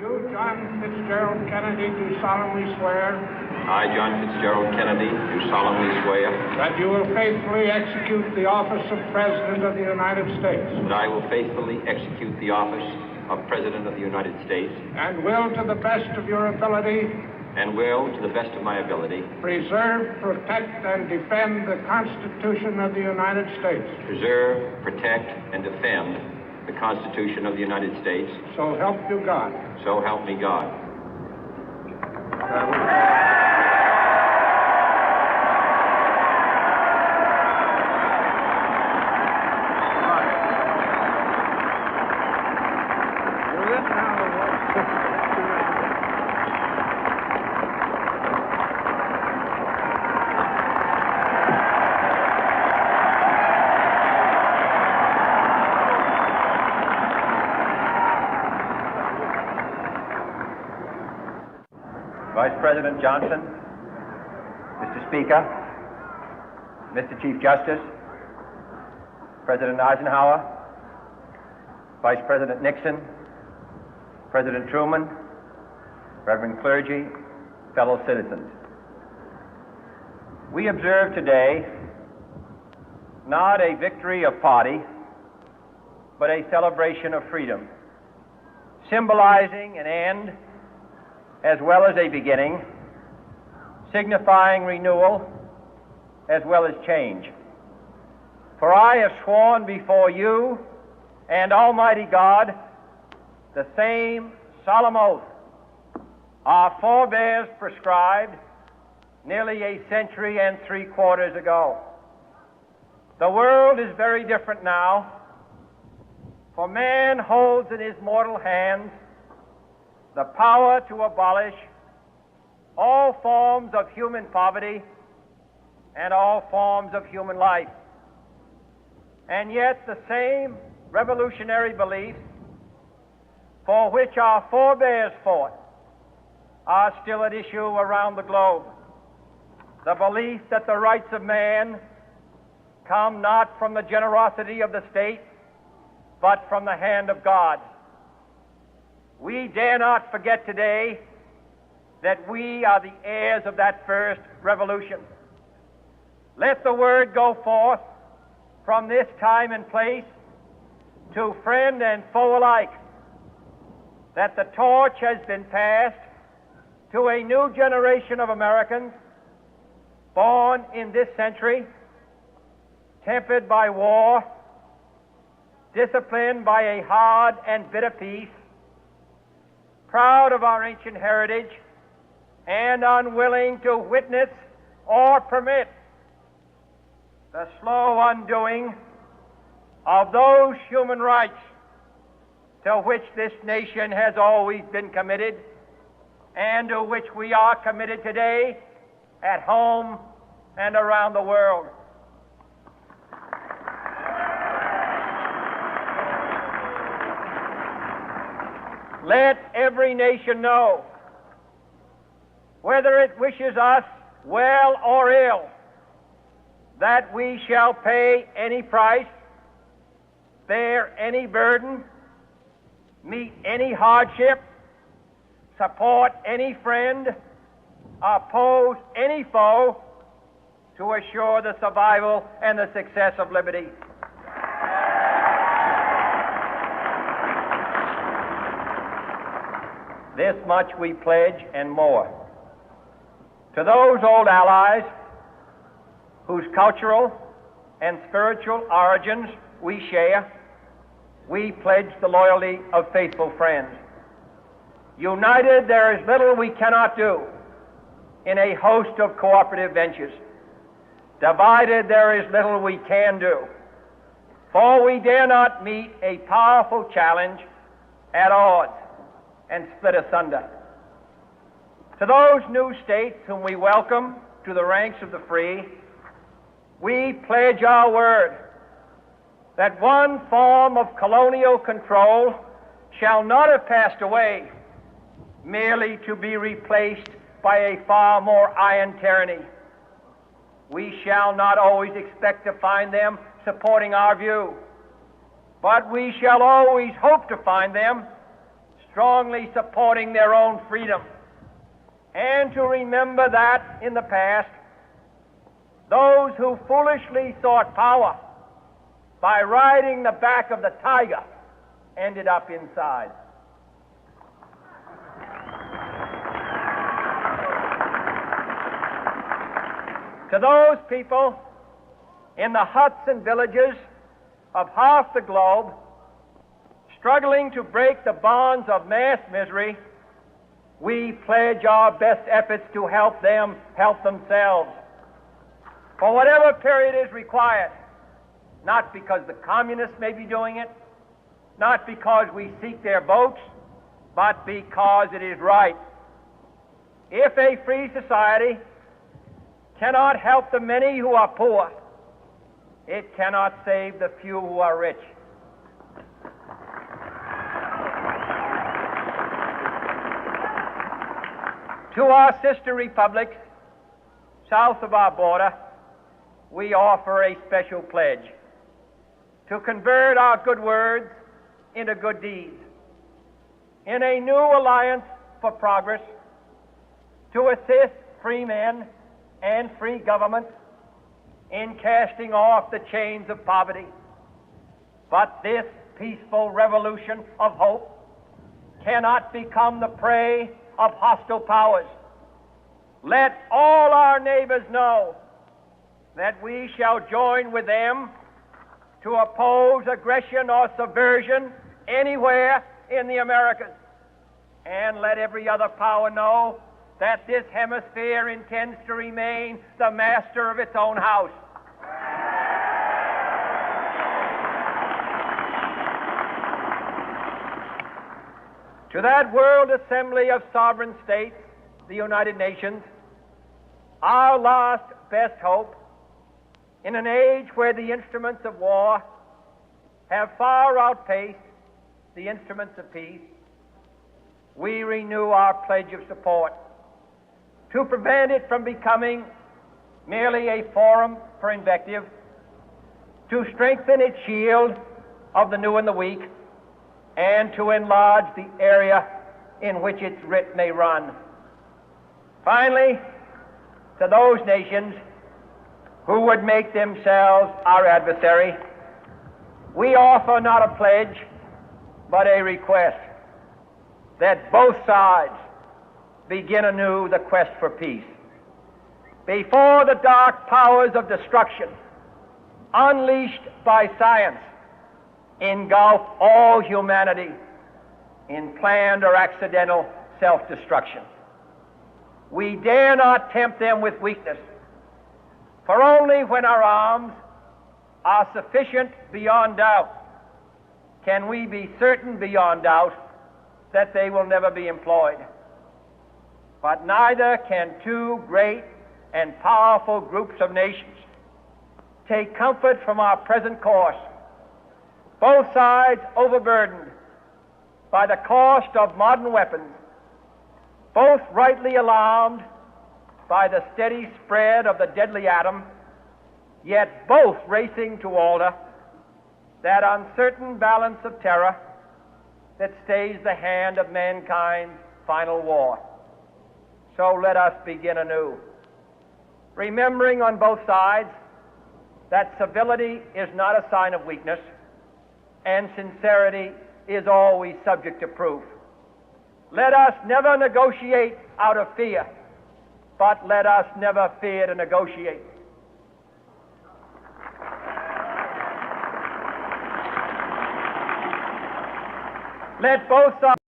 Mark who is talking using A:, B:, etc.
A: You, John Fitzgerald Kennedy, do solemnly swear.
B: I, John Fitzgerald Kennedy, do solemnly swear.
A: That you will faithfully execute the office of President of the United States.
B: That I will faithfully execute the office of President of the United States.
A: And will, to the best of your ability.
B: And will, to the best of my ability.
A: Preserve, protect, and defend the Constitution of the United States.
B: Preserve, protect, and defend the Constitution of the United States.
A: So help you God.
B: So help me God.
C: Vice President Johnson, Mr. Speaker, Mr. Chief Justice, President Eisenhower, Vice President Nixon, President Truman, Reverend clergy, fellow citizens. We observe today not a victory of party, but a celebration of freedom, symbolizing an end as well as a beginning, signifying renewal as well as change. For I have sworn before you and Almighty God the same solemn oath our forebears prescribed nearly a century and 3/4 ago. The world is very different now, for man holds in his mortal hands the power to abolish all forms of human poverty and all forms of human life. And yet the same revolutionary beliefs for which our forebears fought are still at issue around the globe. The belief that the rights of man come not from the generosity of the state, but from the hand of God. We dare not forget today that we are the heirs of that first revolution. Let the word go forth from this time and place to friend and foe alike that the torch has been passed to a new generation of Americans born in this century, tempered by war, disciplined by a hard and bitter peace, proud of our ancient heritage, and unwilling to witness or permit the slow undoing of those human rights to which this nation has always been committed and to which we are committed today at home and around the world. Let every nation know, whether it wishes us well or ill, that we shall pay any price, bear any burden, meet any hardship, support any friend, oppose any foe to assure the survival and the success of liberty. This much we pledge and more. To those old allies whose cultural and spiritual origins we share, we pledge the loyalty of faithful friends. United, there is little we cannot do in a host of cooperative ventures. Divided, there is little we can do, for we dare not meet a powerful challenge at odds and split asunder. To those new states whom we welcome to the ranks of the free, we pledge our word that one form of colonial control shall not have passed away merely to be replaced by a far more iron tyranny. We shall not always expect to find them supporting our view, but we shall always hope to find them strongly supporting their own freedom, and to remember that in the past, those who foolishly sought power by riding the back of the tiger ended up inside. To those people in the huts and villages of half the globe struggling to break the bonds of mass misery, we pledge our best efforts to help them help themselves for whatever period is required, not because the communists may be doing it, not because we seek their votes, but because it is right. If a free society cannot help the many who are poor, it cannot save the few who are rich. To our sister republics south of our border, we offer a special pledge to convert our good words into good deeds, in a new alliance for progress, to assist free men and free governments in casting off the chains of poverty. But this peaceful revolution of hope cannot become the prey of hostile powers. Let all our neighbors know that we shall join with them to oppose aggression or subversion anywhere in the Americas. And let every other power know that this hemisphere intends to remain the master of its own house. To that World Assembly of Sovereign States, the United Nations, our last best hope, in an age where the instruments of war have far outpaced the instruments of peace, we renew our pledge of support to prevent it from becoming merely a forum for invective, to strengthen its shield of the new and the weak, and to enlarge the area in which its writ may run. Finally, to those nations who would make themselves our adversary, we offer not a pledge, but a request that both sides begin anew the quest for peace. Before the dark powers of destruction, unleashed by science, engulf all humanity in planned or accidental self-destruction, we dare not tempt them with weakness, for only when our arms are sufficient beyond doubt can we be certain beyond doubt that they will never be employed. But neither can two great and powerful groups of nations take comfort from our present course, both sides overburdened by the cost of modern weapons, both rightly alarmed by the steady spread of the deadly atom, yet both racing to alter that uncertain balance of terror that stays the hand of mankind's final war. So let us begin anew, remembering on both sides that civility is not a sign of weakness, and sincerity is always subject to proof. Let us never negotiate out of fear, but let us never fear to negotiate. Let both sides